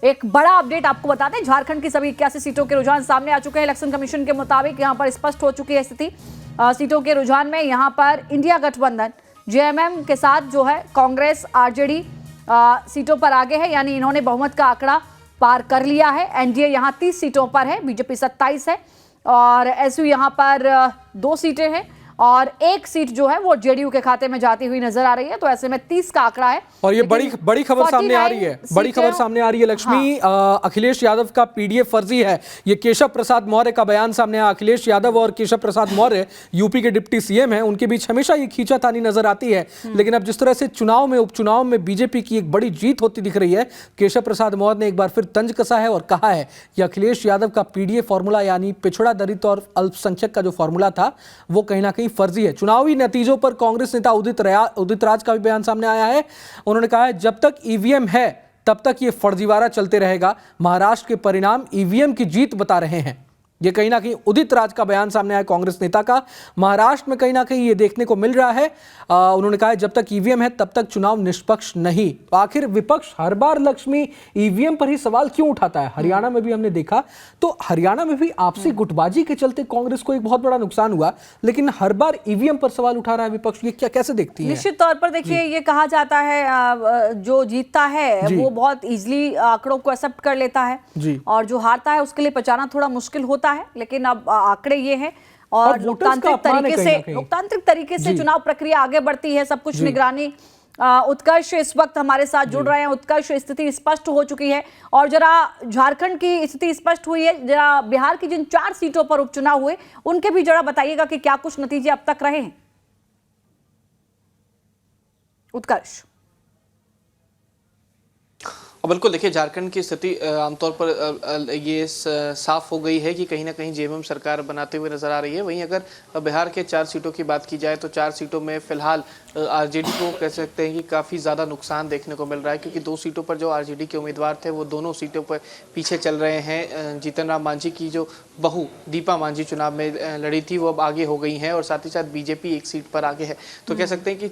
एक बड़ा अपडेट आपको बता दें, झारखंड की सभी 81 सीटों के रुझान सामने आ चुके हैं। इलेक्शन कमीशन के मुताबिक यहां पर स्पष्ट हो चुकी है स्थिति सीटों के रुझान में। यहां पर इंडिया गठबंधन जेएमएम के साथ जो है कांग्रेस आरजेडी सीटों पर आगे है, यानी इन्होंने बहुमत का आंकड़ा पार कर लिया है। एनडीए यहां 30 सीटों पर है, बीजेपी 27 है और एसयू यहां पर 2 सीटें हैं और 1 सीट जो है वो जेडीयू के खाते में जाती हुई नजर आ रही है। तो ऐसे में 30 का आंकड़ा है। और ये बड़ी खबर सामने आ रही है, बड़ी खबर सामने आ रही है लक्ष्मी। अखिलेश यादव का पीडीएफ फर्जी है, ये केशव प्रसाद मौर्य का बयान सामने आया। अखिलेश यादव और केशव प्रसाद मौर्य यूपी के डिप्टी सीएम हैं, उनके बीच हमेशा ये खींचातानी नजर आती है। लेकिन अब जिस तरह से चुनाव में उपचुनाव में बीजेपी की एक बड़ी जीत होती दिख रही है, केशव प्रसाद मौर्य ने एक बार फिर तंज कसा है और कहा है कि अखिलेश यादव का पीडीएफ फॉर्मूला यानी पिछड़ा दलित और अल्पसंख्यक का जो फॉर्मूला था वो कहीं ना कहीं फर्जी है। चुनावी नतीजों पर कांग्रेस नेता उदित राज का भी बयान सामने आया है। उन्होंने कहा है जब तक ईवीएम है तब तक ये फर्जीवाड़ा चलते रहेगा। महाराष्ट्र के परिणाम ईवीएम की जीत बता रहे हैं। ये कहीं ना कहीं उदित राज का बयान सामने आया कांग्रेस नेता का। महाराष्ट्र में कहीं ना कहीं ये देखने को मिल रहा है। उन्होंने कहा है जब तक ईवीएम है तब तक चुनाव निष्पक्ष नहीं। तो आखिर विपक्ष हर बार लक्ष्मी ईवीएम पर ही सवाल क्यों उठाता है? हरियाणा में भी हमने देखा, तो हरियाणा में भी आपसी गुटबाजी के चलते कांग्रेस को एक बहुत बड़ा नुकसान हुआ, लेकिन हर बार ईवीएम पर सवाल उठा रहा है विपक्ष। ये क्या कैसे देखती है? निश्चित तौर पर देखिए, ये कहा जाता है जो जीतता है वो बहुत इजीली आंकड़ों को एक्सेप्ट कर लेता है और जो हारता है उसके लिए पहचाना थोड़ा मुश्किल होता है। लेकिन अब आंकड़े ये हैं और लोकतांत्रिक तरीके से चुनाव प्रक्रिया आगे बढ़ती है, सब कुछ निगरानी। उत्कर्ष इस वक्त हमारे साथ जुड़ रहे हैं। उत्कर्ष, स्थिति स्पष्ट हो चुकी है और जरा झारखंड की स्थिति स्पष्ट हुई है, जरा बिहार की जिन 4 सीटों पर उपचुनाव हुए उनके भी जरा बताइएगा कि क्या कुछ नतीजे अब तक रहे हैं। उत्कर्ष। बिल्कुल, देखिए झारखंड की स्थिति आमतौर पर ये साफ हो गई है कि कहीं ना कहीं जेएमएम सरकार बनाते हुए नजर आ रही है। वहीं अगर बिहार के 4 सीटों की बात की जाए तो 4 सीटों में फिलहाल आरजेडी को कह सकते हैं कि काफ़ी ज़्यादा नुकसान देखने को मिल रहा है, क्योंकि 2 सीटों पर जो आरजेडी के उम्मीदवार थे वो दोनों सीटों पर पीछे चल रहे हैं। जीतन राम मांझी की जो बहू दीपा मांझी चुनाव में लड़ी थी वो अब आगे हो गई हैं और साथ ही साथ बीजेपी 1 सीट पर आगे है। तो कह सकते हैं कि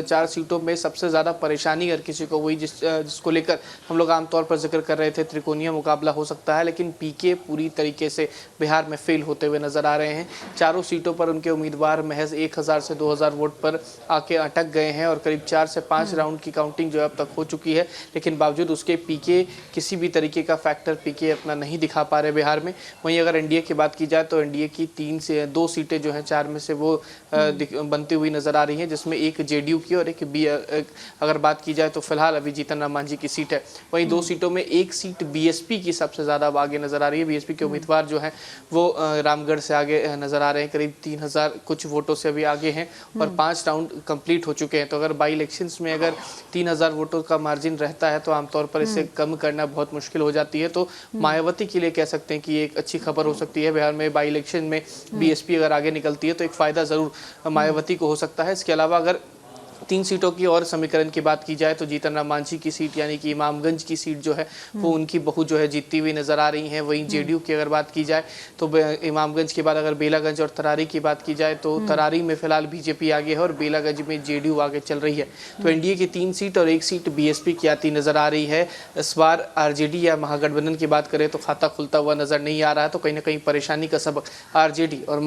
4 सीटों में सबसे ज़्यादा परेशानी अगर किसी को हुई जिसको लेकर हम लोग आमतौर पर जिक्र कर रहे थे, त्रिकोणीय मुकाबला हो सकता है, लेकिन पीके पूरी तरीके से बिहार में फेल होते हुए नजर आ रहे हैं। 4 सीटों पर उनके उम्मीदवार महज 1000 से 2000 वोट पर आके अटक गए हैं और करीब 4 से 5 राउंड की काउंटिंग जो अब तक हो चुकी है, लेकिन बावजूद उसके पीके किसी भी तरीके का फैक्टर पीके अपना नहीं दिखा पा रहे बिहार में। वहीं अगर एनडीए की बात की जाए तो एनडीए की 3 से 2 सीटें जो हैं 4 में से वो बनती हुई नजर आ रही हैं, जिसमें एक जेडीयू की और एक अगर बात की जाए तो फिलहाल अभी जीतन राम मांझी की सीट है। वहीं 2 सीटों में 1 सीट बीएसपी की सबसे ज़्यादा अब आगे नजर आ रही है। बीएसपी के उम्मीदवार जो हैं वो रामगढ़ से आगे नजर आ रहे हैं, करीब 3000 कुछ वोटों से अभी आगे हैं और 5 राउंड कंप्लीट हो चुके हैं। तो अगर बाई इलेक्शंस में अगर 3000 वोटों का मार्जिन रहता है तो आमतौर पर इसे कम करना बहुत मुश्किल हो जाती है। तो मायावती के लिए कह सकते हैं कि एक अच्छी खबर हो सकती है। बिहार में बाई इलेक्शन में बीएसपी अगर आगे निकलती है तो एक फायदा जरूर मायावती को हो सकता है। इसके अलावा अगर 3 सीटों की और समीकरण की बात की जाए तो जीतन राम मांझी की सीट यानी कि इमामगंज की सीट जो है वो उनकी बहू जो है जीतती हुई नजर आ रही हैं। वहीं जेडीयू की अगर बात की जाए तो इमामगंज के बाद अगर बेलागंज और तरारी की बात की जाए तो तरारी में फिलहाल बीजेपी आगे है और बेलागंज में जेडीयू आगे चल रही है। तो एनडीए की 3 सीट और 1 सीट बीएसपी की आती नजर आ रही है। इस बार आरजेडी या महागठबंधन की बात करें तो खाता खुलता हुआ नजर नहीं आ रहा है। तो कहीं ना कहीं परेशानी का सबक आरजेडी और